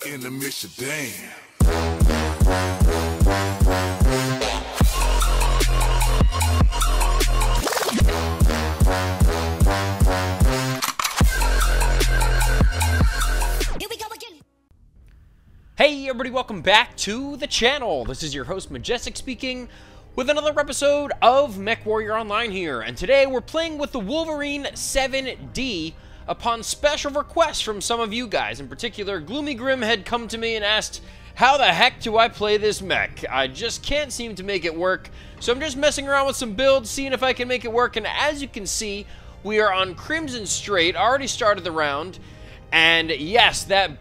in the mission, damn. Hey everybody, welcome back to the channel. This is your host Majestic speaking with another episode of MechWarrior Online here, and today we're playing with the WVR-7D upon special request from some of you guys. In particular, Gloomy Grim had come to me and asked, how the heck do I play this mech? I just can't seem to make it work, so I'm just messing around with some builds, seeing if I can make it work, and as you can see, we are on Crimson Strait, already started the round, and yes, that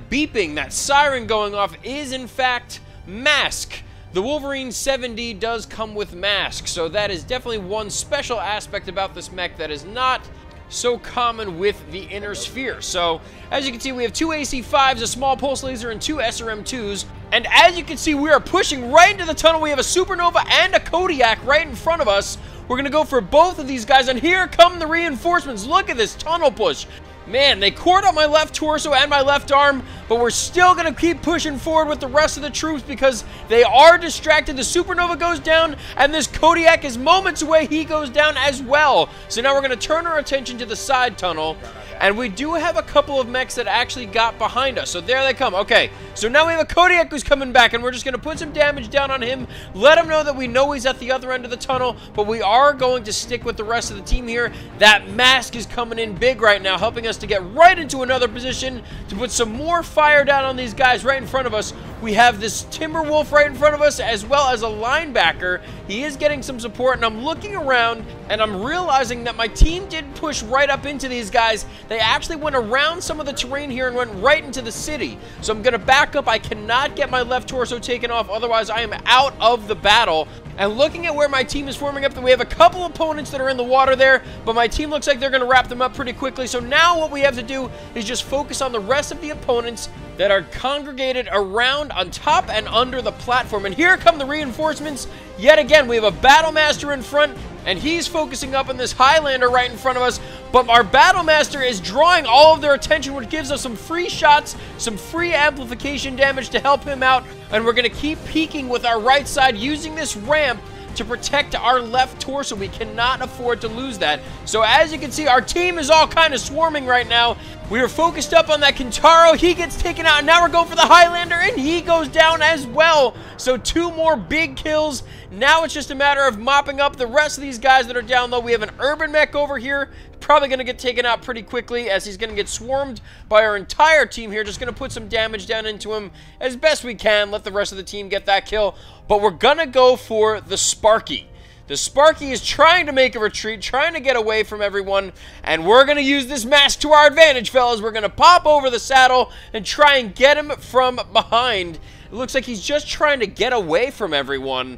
beeping, that siren going off is in fact MASC. The WVR-7D does come with MASC, so that is definitely one special aspect about this mech that is not so common with the Inner Sphere. So, as you can see, we have two AC-5s, a small pulse laser, and two SRM-2s. And as you can see, we are pushing right into the tunnel. We have a Supernova and a Kodiak right in front of us. We're going to go for both of these guys, and here come the reinforcements. Look at this tunnel push. Man, they cored up my left torso and my left arm, but we're still going to keep pushing forward with the rest of the troops because they are distracted. The Supernova goes down, and this Kodiak is moments away. He goes down as well. So now we're going to turn our attention to the side tunnel, and we do have a couple of mechs that actually got behind us. So there they come. Okay, so now we have a Kodiak who's coming back, and we're just going to put some damage down on him, let him know that we know he's at the other end of the tunnel, but we are going to stick with the rest of the team here. That MASC is coming in big right now, helping us to get right into another position to put some more fire down on these guys right in front of us. We have this Timberwolf right in front of us, as well as a linebacker. He is getting some support, and I'm looking around, and I'm realizing that my team did push right up into these guys. They actually went around some of the terrain here and went right into the city. So I'm going to back up. I cannot get my left torso taken off, otherwise I am out of the battle. And looking at where my team is forming up, we have a couple opponents that are in the water there, but my team looks like they're going to wrap them up pretty quickly. So now what we have to do is just focus on the rest of the opponents that are congregated around on top and under the platform. And here come the reinforcements. Yet again, we have a Battlemaster in front, and he's focusing up on this Highlander right in front of us. But our Battlemaster is drawing all of their attention, which gives us some free shots, some free amplification damage to help him out. And we're going to keep peeking with our right side, using this ramp to protect our left torso. We cannot afford to lose that. So as you can see, our team is all kind of swarming right now. We are focused up on that Kintaro. He gets taken out, and now we're going for the Highlander, and he goes down as well. So two more big kills. Now it's just a matter of mopping up the rest of these guys that are down low. We have an Urban Mech over here, probably going to get taken out pretty quickly as he's going to get swarmed by our entire team here. Just going to put some damage down into him as best we can, let the rest of the team get that kill. But we're going to go for the Sparky. The Sparky is trying to make a retreat, trying to get away from everyone, and we're going to use this MASC to our advantage, fellas. We're going to pop over the saddle and try and get him from behind. It looks like he's just trying to get away from everyone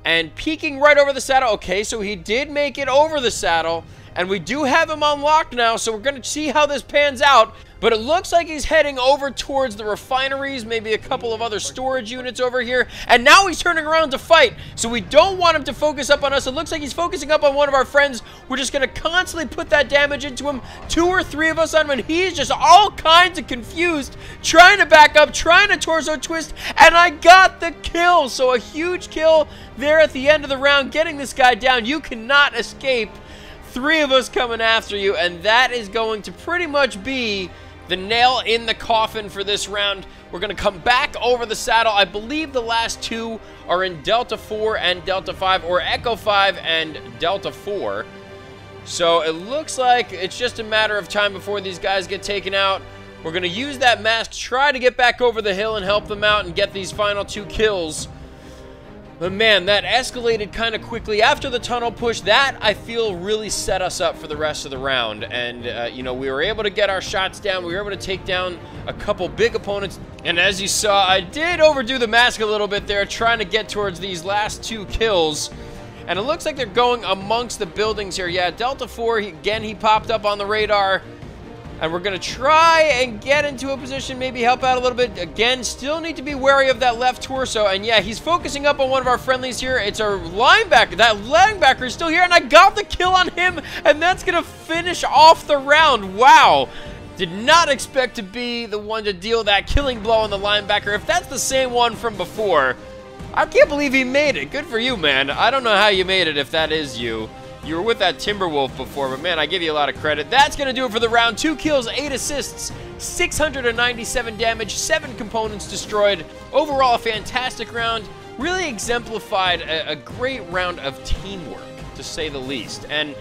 and peeking right over the saddle. Okay, so he did make it over the saddle, and we do have him unlocked now, so we're going to see how this pans out. But it looks like he's heading over towards the refineries, maybe a couple of other storage units over here. And now he's turning around to fight. So we don't want him to focus up on us. It looks like he's focusing up on one of our friends. We're just going to constantly put that damage into him. 2 or 3 of us on him, and he's just all kinds of confused, trying to back up, trying to torso twist, and I got the kill. So a huge kill there at the end of the round, getting this guy down. You cannot escape 3 of us coming after you, and that is going to pretty much be the nail in the coffin for this round. We're going to come back over the saddle. I believe the last 2 are in Delta 4 and Delta 5, or Echo 5 and Delta 4. So it looks like it's just a matter of time before these guys get taken out. We're going to use that MASC, try to get back over the hill and help them out and get these final 2 kills. But man, that escalated kind of quickly after the tunnel push. That, I feel, really set us up for the rest of the round. And, you know, we were able to get our shots down. We were able to take down a couple big opponents. And as you saw, I did overdo the MASC a little bit there, trying to get towards these last 2 kills. And it looks like they're going amongst the buildings here. Yeah, Delta 4, again, he popped up on the radar. And we're going to try and get into a position, maybe help out a little bit. Again, still need to be wary of that left torso. And yeah, he's focusing up on one of our friendlies here. It's our linebacker. That linebacker is still here, and I got the kill on him. And that's going to finish off the round. Wow. Did not expect to be the one to deal that killing blow on the linebacker. If that's the same one from before, I can't believe he made it. Good for you, man. I don't know how you made it if that is you. You were with that Timberwolf before, but man, I give you a lot of credit. That's going to do it for the round. 2 kills, 8 assists, 697 damage, 7 components destroyed. Overall, a fantastic round. Really exemplified a great round of teamwork, to say the least. And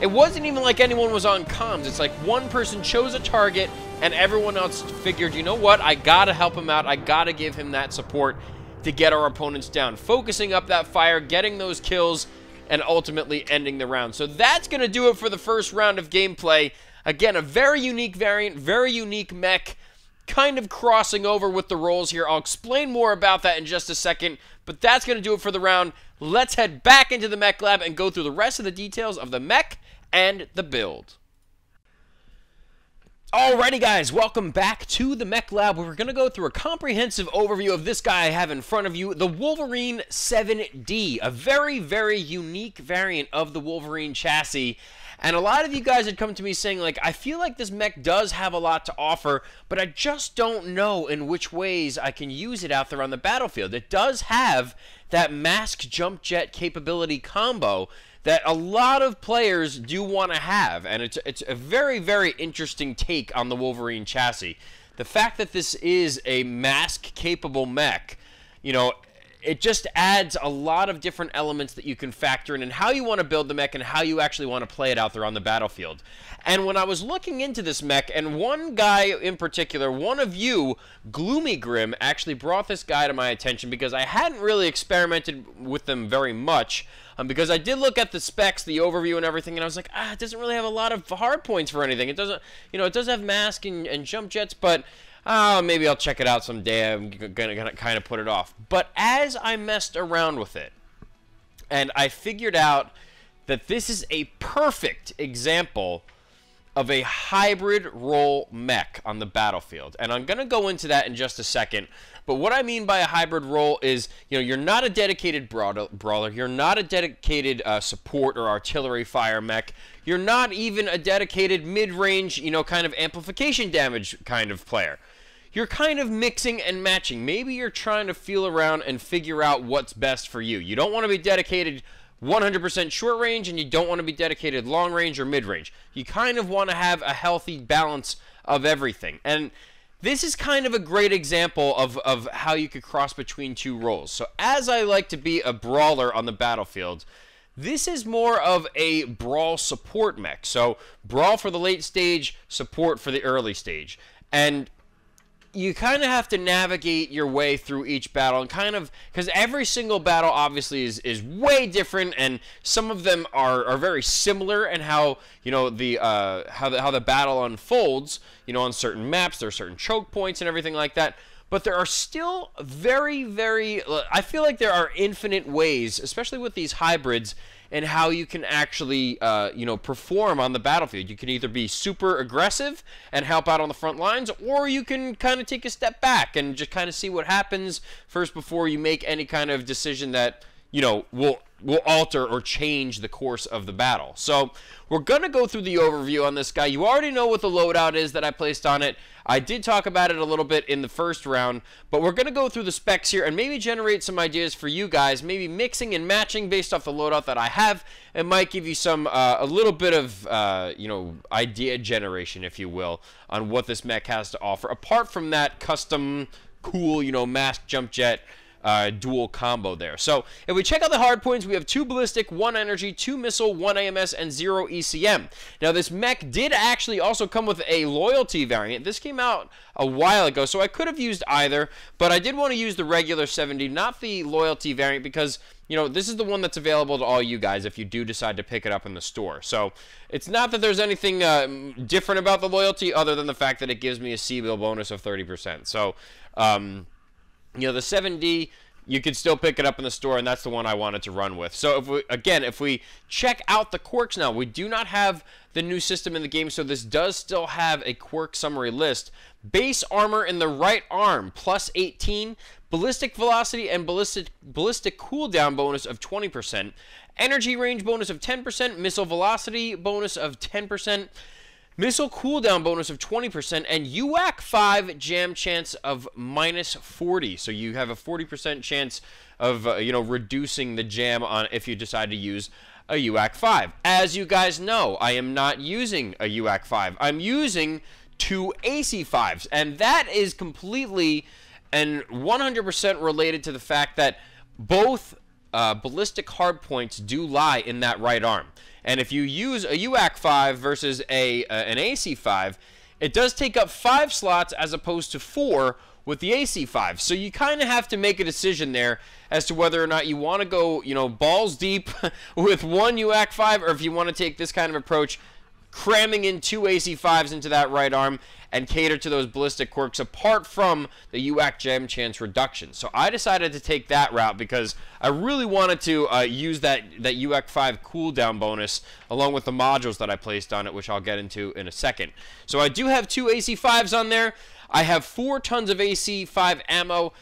it wasn't even like anyone was on comms. It's like one person chose a target, and everyone else figured, you know what, I got to help him out. I got to give him that support to get our opponents down. Focusing up that fire, getting those kills, and ultimately ending the round. So that's going to do it for the first round of gameplay. Again, a very unique variant, very unique mech, kind of crossing over with the roles here. I'll explain more about that in just a second, but that's going to do it for the round. Let's head back into the mech lab and go through the rest of the details of the mech and the build. Alrighty guys, welcome back to the Mech Lab, where we're going to go through a comprehensive overview of this guy I have in front of you, the WVR-7D, a very, very unique variant of the Wolverine chassis. And a lot of you guys had come to me saying, like, I feel like this mech does have a lot to offer, but I just don't know in which ways I can use it out there on the battlefield. It does have that mask jump jet capability combo that a lot of players do want to have, and it's a very, very interesting take on the Wolverine chassis. The fact that this is a mask-capable mech, you know, it just adds a lot of different elements that you can factor in and how you want to build the mech and how you actually want to play it out there on the battlefield. And when I was looking into this mech, and one guy in particular, one of you, Gloomy Grim, actually brought this guy to my attention because I hadn't really experimented with them very much. Because I did look at the specs, the overview and everything, and I was like, it doesn't really have a lot of hard points for anything. It doesn't, you know, it does have mask and jump jets, but maybe I'll check it out someday. I'm gonna kind of put it off. But as I messed around with it, and I figured out that this is a perfect example of a hybrid role mech on the battlefield. And I'm going to go into that in just a second. But what I mean by a hybrid role is, you know, you're not a dedicated brawler. You're not a dedicated support or artillery fire mech. You're not even a dedicated mid-range, you know, kind of amplification damage kind of player. You're kind of mixing and matching. Maybe you're trying to feel around and figure out what's best for you. You don't want to be dedicated 100% short range, and you don't want to be dedicated long range or mid range. You kind of want to have a healthy balance of everything. And this is kind of a great example of how you could cross between two roles. So as I like to be a brawler on the battlefield, this is more of a brawl support mech. So brawl for the late stage, support for the early stage. And you kind of have to navigate your way through each battle, and kind of, because every single battle obviously is way different, and some of them are very similar in how, you know, how the battle unfolds, you know, on certain maps. There are certain choke points and everything like that. But there are still very, very, I feel like there are infinite ways, especially with these hybrids, and how you can actually, you know, perform on the battlefield. You can either be super aggressive and help out on the front lines, or you can kind of take a step back and just kind of see what happens first before you make any kind of decision that, you know, will alter or change the course of the battle. So we're going to go through the overview on this guy. You already know what the loadout is that I placed on it. I did talk about it a little bit in the first round, but we're going to go through the specs here and maybe generate some ideas for you guys, maybe mixing and matching based off the loadout that I have. It might give you some, a little bit of, you know, idea generation, if you will, on what this mech has to offer, apart from that custom, cool, you know, mask jump jet dual combo there. So if we check out the hard points, we have 2 ballistic, 1 energy, 2 missile, 1 AMS, and 0 ECM. Now this mech did actually also come with a loyalty variant. This came out a while ago, so I could have used either, but I did want to use the regular 70, not the loyalty variant, because, you know, this is the one that's available to all you guys if you do decide to pick it up in the store. So it's not that there's anything different about the loyalty other than the fact that it gives me a C-bill bonus of 30%. So you know, the 7D, you could still pick it up in the store, and that's the one I wanted to run with. So, if we check out the quirks now, we do not have the new system in the game, so this does still have a quirk summary list. Base armor in the right arm, plus 18. Ballistic velocity and ballistic cooldown bonus of 20%. Energy range bonus of 10%. Missile velocity bonus of 10%. missile cooldown bonus of 20%, and UAC 5 jam chance of -40. So you have a 40% chance of reducing the jam on if you decide to use a UAC 5. As you guys know, I am not using a UAC 5. I'm using 2 AC5s, and that is completely and 100% related to the fact that both ballistic hardpoints do lie in that right arm. And if you use a UAC 5 versus an AC5, it does take up 5 slots as opposed to 4 with the AC5. So you kind of have to make a decision there as to whether or not you want to go, balls deep with 1 UAC 5, or if you want to take this kind of approach, cramming in 2 AC5s into that right arm and cater to those ballistic quirks apart from the UAC jam chance reduction. So I decided to take that route because I really wanted to use that UAC 5 cooldown bonus along with the modules that I placed on it, which I'll get into in a second. So I do have 2 AC5s on there. I have 4 tons of AC5 ammo,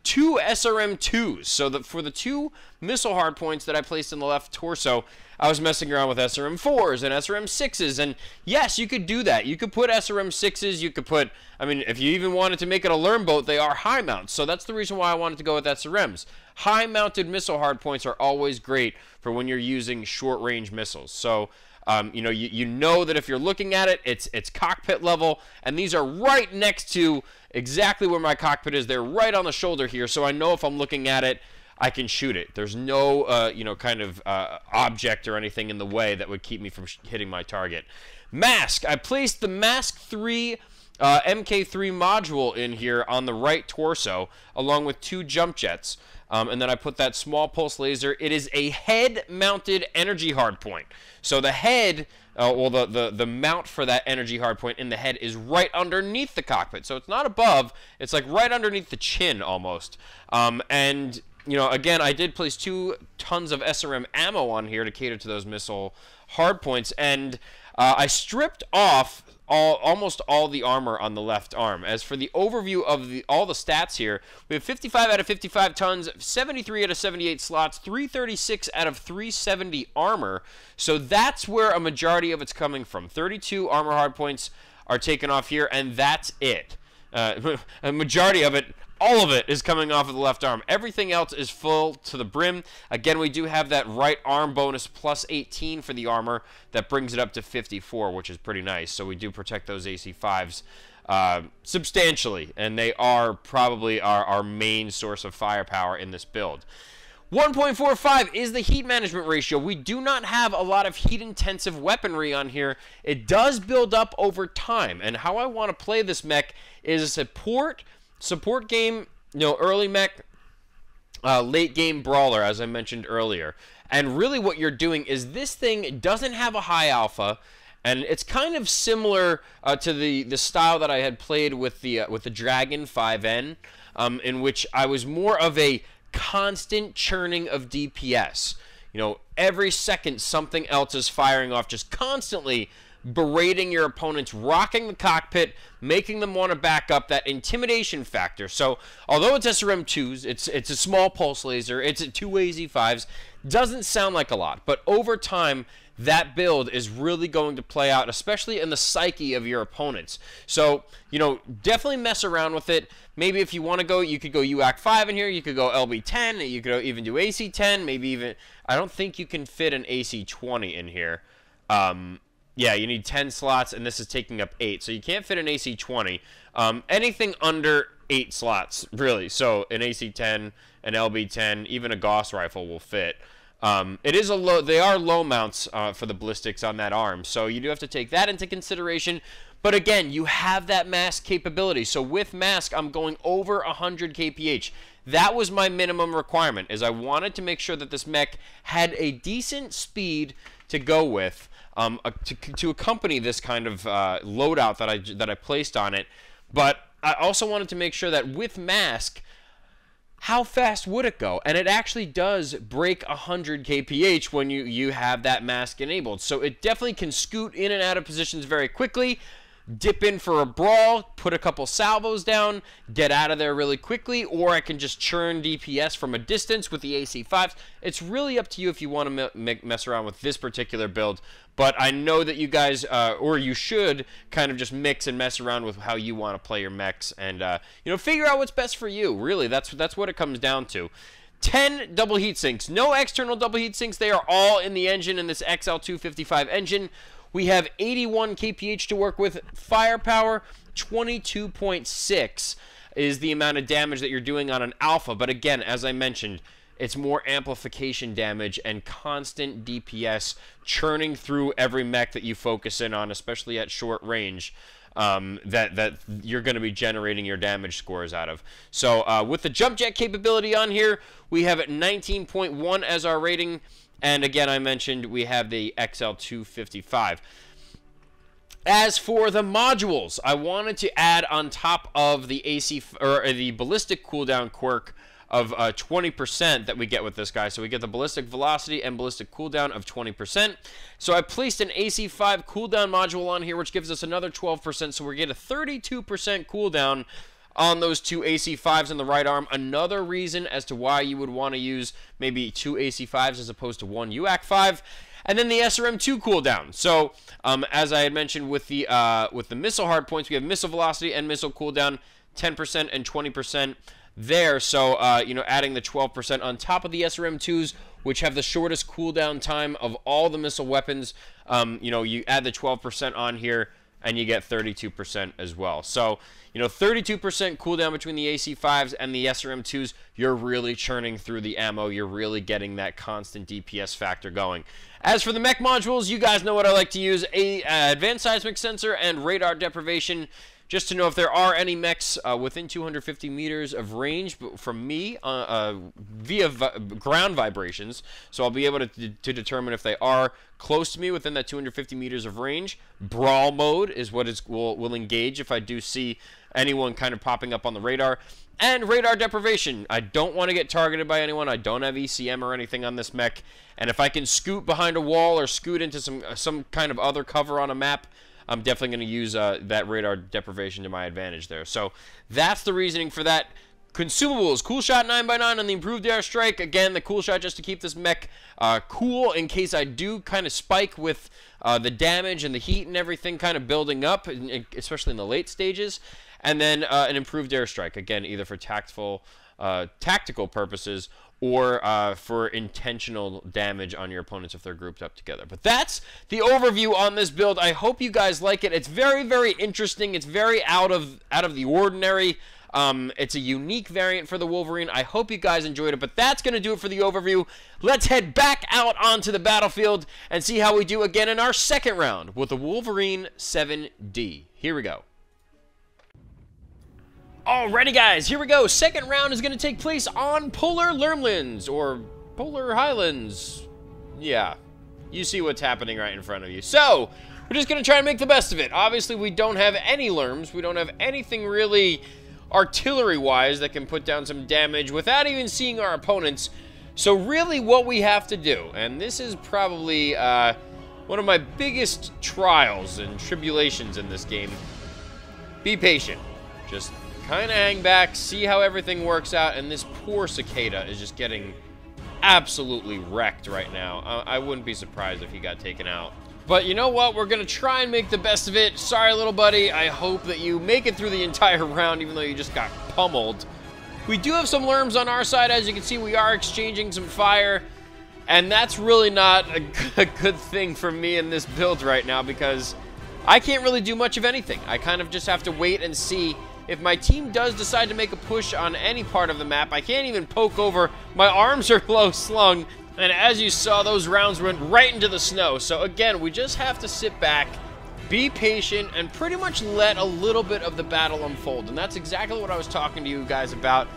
2 SRM2s. So for the 2 missile hardpoints that I placed in the left torso, I was messing around with SRM4s and SRM6s, and yes, you could do that. You could put SRM6s, you could put, if you even wanted to make it a learn boat, they are high mounts, so that's the reason why I wanted to go with SRMs. High-mounted missile hardpoints are always great for when you're using short-range missiles. So, you know that if you're looking at it, it's cockpit level, and these are right next to exactly where my cockpit is. They're right on the shoulder here, so I know if I'm looking at it, I can shoot it. There's no, object or anything in the way that would keep me from hitting my target. Mask. I placed the Mask 3 MK3 module in here on the right torso, along with 2 jump jets. And then I put that small pulse laser. It is a head-mounted energy hardpoint. So the head, the mount for that energy hardpoint in the head is right underneath the cockpit. So it's not above. It's like right underneath the chin almost. Again, I did place 2 tons of SRM ammo on here to cater to those missile hardpoints, and I stripped off almost all the armor on the left arm. As for the overview of all the stats here, we have 55 out of 55 tons, 73 out of 78 slots, 336 out of 370 armor. So that's where a majority of it's coming from. 32 armor hardpoints are taken off here, and that's it. A majority of it, all of it, is coming off of the left arm. Everything else is full to the brim. Again, we do have that right arm bonus plus 18 for the armor. That brings it up to 54, which is pretty nice. So we do protect those AC5s substantially, and they are probably our main source of firepower in this build. 1.45 is the heat management ratio. We do not have a lot of heat-intensive weaponry on here. It does build up over time, and how I want to play this mech is a support game, early mech, late game brawler, as I mentioned earlier. And really what you're doing is this thing doesn't have a high alpha, and it's kind of similar to the style that I had played with the Dragon 5N, in which I was more of a constant churning of DPS. Every second something else is firing off, just constantly berating your opponents, rocking the cockpit, making them want to back up, that intimidation factor. So, although it's SRM2s, it's a small pulse laser, it's 2 AZ5s, doesn't sound like a lot, but over time, that build is really going to play out, especially in the psyche of your opponents. So, definitely mess around with it. Maybe if you want to go, you could go UAC 5 in here, you could go LB10, you could even do AC10, maybe even, I don't think you can fit an AC20 in here. Yeah, you need 10 slots, and this is taking up 8, so you can't fit an AC20. Anything under 8 slots, really. So an AC10, an LB10, even a Gauss rifle will fit. It is they are low mounts for the ballistics on that arm, so you do have to take that into consideration. But again, you have that mask capability. So with mask, I'm going over 100 kph. That was my minimum requirement, is I wanted to make sure that this mech had a decent speed to go with, to accompany this kind of loadout that I placed on it. But I also wanted to make sure that with mask, how fast would it go? And it actually does break 100 kph when you have that mask enabled. So it definitely can scoot in and out of positions very quickly. dip in for a brawl, put a couple salvos down, get out of there really quickly, or I can just churn DPS from a distance with the AC5s. It's really up to you if you want to mess around with this particular build, but I know that you guys, or you should, kind of just mix and mess around with how you want to play your mechs, and, you know, figure out what's best for you. Really, that's what it comes down to. 10 double heat sinks. No external double heat sinks. They are all in the engine, in this XL255 engine. We have 81 kph to work with. Firepower, 22.6 is the amount of damage that you're doing on an alpha. But again, as I mentioned, it's more amplification damage and constant DPS churning through every mech that you focus in on, especially at short range. That you're going to be generating your damage scores out of. So with the jump jet capability on here, we have 19.1 as our rating. And again, I mentioned we have the XL255. As for the modules, I wanted to add on top of the AC or the ballistic cooldown quirk of 20% that we get with this guy. So we get the ballistic velocity and ballistic cooldown of 20%. So I placed an AC5 cooldown module on here, which gives us another 12%. So we get a 32% cooldown on those two AC5s in the right arm. Another reason as to why you would want to use maybe two AC5s as opposed to one UAC 5. And then the SRM2 cooldown. So as I had mentioned with the missile hard points, we have missile velocity and missile cooldown, 10% and 20% there. So you know, adding the 12% on top of the SRM2s, which have the shortest cooldown time of all the missile weapons, you know, you add the 12% on here and you get 32% as well. So, you know, 32% cooldown between the AC5s and the SRM2s, you're really churning through the ammo. You're really getting that constant DPS factor going. As for the mech modules, you guys know what I like to use: advanced seismic sensor and radar deprivation, just to know if there are any mechs within 250 meters of range from me via ground vibrations. So I'll be able to determine if they are close to me within that 250 meters of range. Brawl mode is what will engage if I do see anyone kind of popping up on the radar. And radar deprivation. I don't want to get targeted by anyone. I don't have ECM or anything on this mech. And if I can scoot behind a wall or scoot into some kind of other cover on a map, I'm definitely going to use that radar deprivation to my advantage there. So that's the reasoning for that. Consumables, Cool Shot 9x9 on the improved airstrike. Again, the Cool Shot just to keep this mech cool in case I do kind of spike with the damage and the heat and everything kind of building up, especially in the late stages. And then an improved airstrike, again, either for tactical purposes or for intentional damage on your opponents if they're grouped up together. But that's the overview on this build. I hope you guys like it. It's very, very interesting. It's very out of the ordinary. It's a unique variant for the Wolverine. I hope you guys enjoyed it, but that's going to do it for the overview. Let's head back out onto the battlefield and see how we do again in our second round with the WVR-7D. Here we go. Alrighty guys, here we go. Second round is going to take place on Polar Lurmlands, or Polar Highlands. Yeah, you see what's happening right in front of you. So, we're just going to try and make the best of it. Obviously, we don't have any Lurms. We don't have anything really artillery-wise that can put down some damage without even seeing our opponents. So really what we have to do, and this is probably one of my biggest trials and tribulations in this game, be patient. Just kind of hang back, see how everything works out, and this poor cicada is just getting absolutely wrecked right now. I wouldn't be surprised if he got taken out. But you know what? We're going to try and make the best of it. Sorry, little buddy. I hope that you make it through the entire round, even though you just got pummeled. We do have some Lurms on our side. As you can see, we are exchanging some fire. And that's really not a good thing for me in this build right now, because I can't really do much of anything. I kind of just have to wait and see. If my team does decide to make a push on any part of the map, I can't even poke over. My arms are low slung, and as you saw, those rounds went right into the snow. So again, we just have to sit back, be patient, and pretty much let a little bit of the battle unfold. And that's exactly what I was talking to you guys about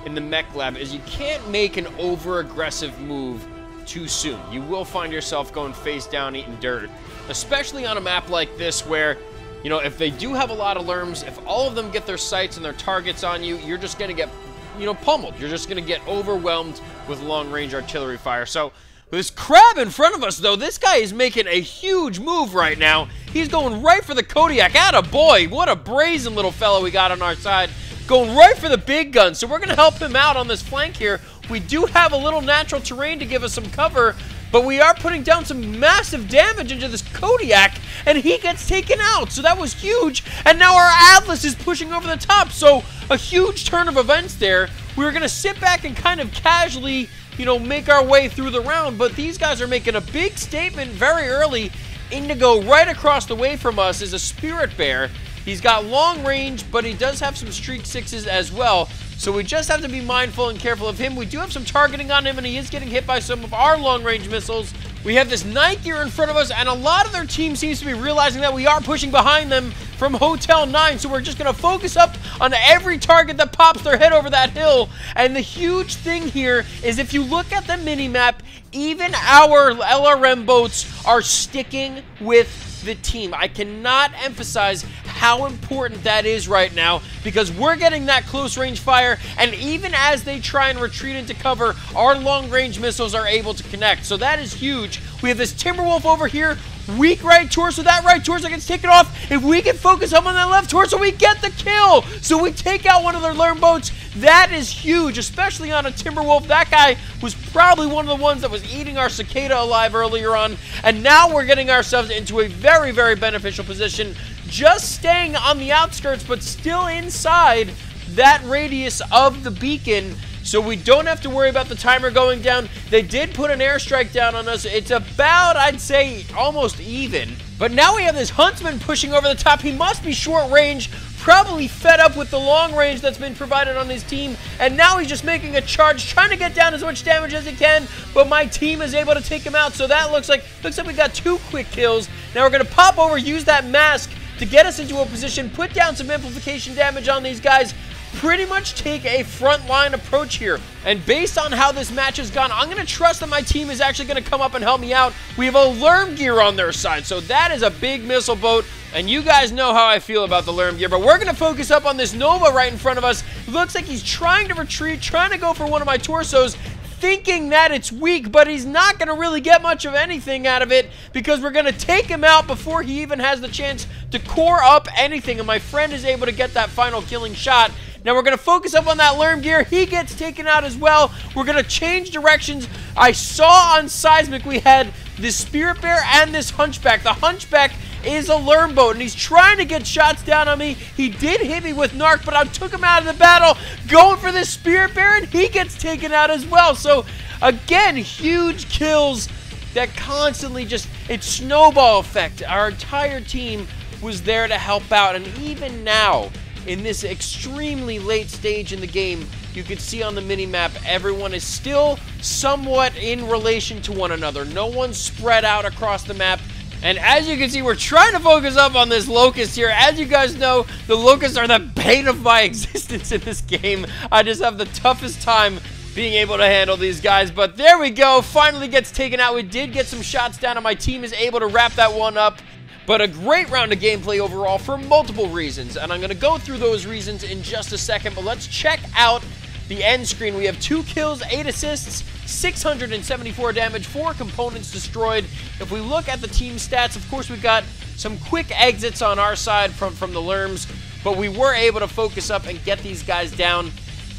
in the mech lab, is you can't make an over-aggressive move too soon. You will find yourself going face down eating dirt, especially on a map like this where, you know, if they do have a lot of Lurms, if all of them get their sights and their targets on you, you're just going to get, you know, pummeled. You're just going to get overwhelmed with long-range artillery fire. So This crab in front of us, though, this guy is making a huge move right now. He's going right for the Kodiak. Atta boy, what a brazen little fellow we got on our side. Going right for the big gun, so we're going to help him out on this flank here. We do have a little natural terrain to give us some cover, but we are putting down some massive damage into this Kodiak, and he gets taken out, so that was huge. And now our Atlas is pushing over the top, so a huge turn of events there. We were going to sit back and kind of casually, you know, make our way through the round, but these guys are making a big statement very early. Indigo right across the way from us is a Spirit Bear. He's got long range, but he does have some Streak 6s as well, so we just have to be mindful and careful of him. We do have some targeting on him, and he is getting hit by some of our long-range missiles. We have this Night Gear in front of us, and a lot of their team seems to be realizing that we are pushing behind them from Hotel 9, so we're just going to focus up on every target that pops their head over that hill. And the huge thing here is if you look at the mini-map, even our LRM boats are sticking with the team. I cannot emphasize how important that is right now, because we're getting that close range fire, and even as they try and retreat into cover, our long range missiles are able to connect. So that is huge. We have this Timberwolf over here, weak right torso. That right torso gets taken off. If we can focus up on that left torso, we get the kill. So we take out one of their LRM boats. That is huge, especially on a Timberwolf. That guy was probably one of the ones that was eating our Cicada alive earlier on. And now we're getting ourselves into a very, very beneficial position, just staying on the outskirts, but still inside that radius of the beacon, so we don't have to worry about the timer going down. They did put an airstrike down on us. It's about, I'd say, almost even. But now we have this Huntsman pushing over the top. He must be short range, probably fed up with the long range that's been provided on his team, and now he's just making a charge, trying to get down as much damage as he can, but my team is able to take him out. So that looks like we got 2 quick kills. Now we're going to pop over, use that mask to get us into a position, put down some amplification damage on these guys, pretty much take a frontline approach here. And based on how this match has gone, I'm going to trust that my team is actually going to come up and help me out. We have a LRM gear on their side, so that is a big missile boat. And you guys know how I feel about the LRM gear, but we're going to focus up on this Nova right in front of us. It looks like he's trying to retreat, trying to go for one of my torsos, thinking that it's weak, but he's not going to really get much of anything out of it, because we're going to take him out before he even has the chance to core up anything, and my friend is able to get that final killing shot. Now we're going to focus up on that LRM gear. He gets taken out as well. We're going to change directions. I saw on Seismic we had this Spirit Bear and this Hunchback. The Hunchback is a LRM boat, and he's trying to get shots down on me. He did hit me with Narc, but I took him out of the battle, going for this Spirit Bear, and he gets taken out as well. So, again, huge kills that constantly just, it's snowball effect. Our entire team was there to help out, and even now, in this extremely late stage in the game, you can see on the mini-map, everyone is still somewhat in relation to one another. No one's spread out across the map. And as you can see, we're trying to focus up on this Locust here. As you guys know, the Locusts are the bane of my existence in this game. I just have the toughest time being able to handle these guys. But there we go. Finally gets taken out. We did get some shots down, and my team is able to wrap that one up. But a great round of gameplay overall for multiple reasons, and I'm going to go through those reasons in just a second, but let's check out the end screen. We have 2 kills, 8 assists, 674 damage, 4 components destroyed. If we look at the team stats, of course we've got some quick exits on our side from the LRMs, but we were able to focus up and get these guys down.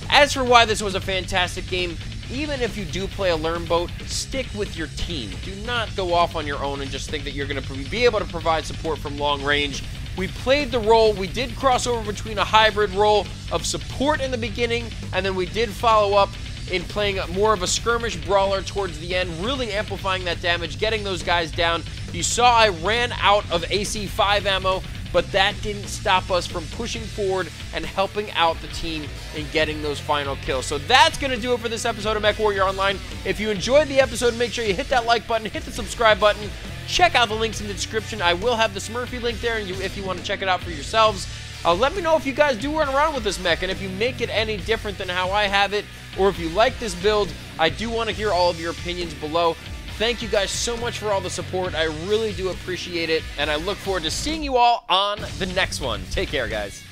As for why this was a fantastic game, even if you do play a LRM boat, stick with your team. Do not go off on your own and just think that you're going to be able to provide support from long range. We played the role. We did cross over between a hybrid role of support in the beginning, and then we did follow up in playing more of a skirmish brawler towards the end, really amplifying that damage, getting those guys down. You saw I ran out of AC-5 ammo, but that didn't stop us from pushing forward and helping out the team in getting those final kills. So that's going to do it for this episode of MechWarrior Online. If you enjoyed the episode, make sure you hit that like button, hit the subscribe button, check out the links in the description. I will have the Smurfy link there if you want to check it out for yourselves. Let me know if you guys do run around with this mech, and if you make it any different than how I have it, or if you like this build. I do want to hear all of your opinions below. Thank you guys so much for all the support. I really do appreciate it, and I look forward to seeing you all on the next one. Take care, guys.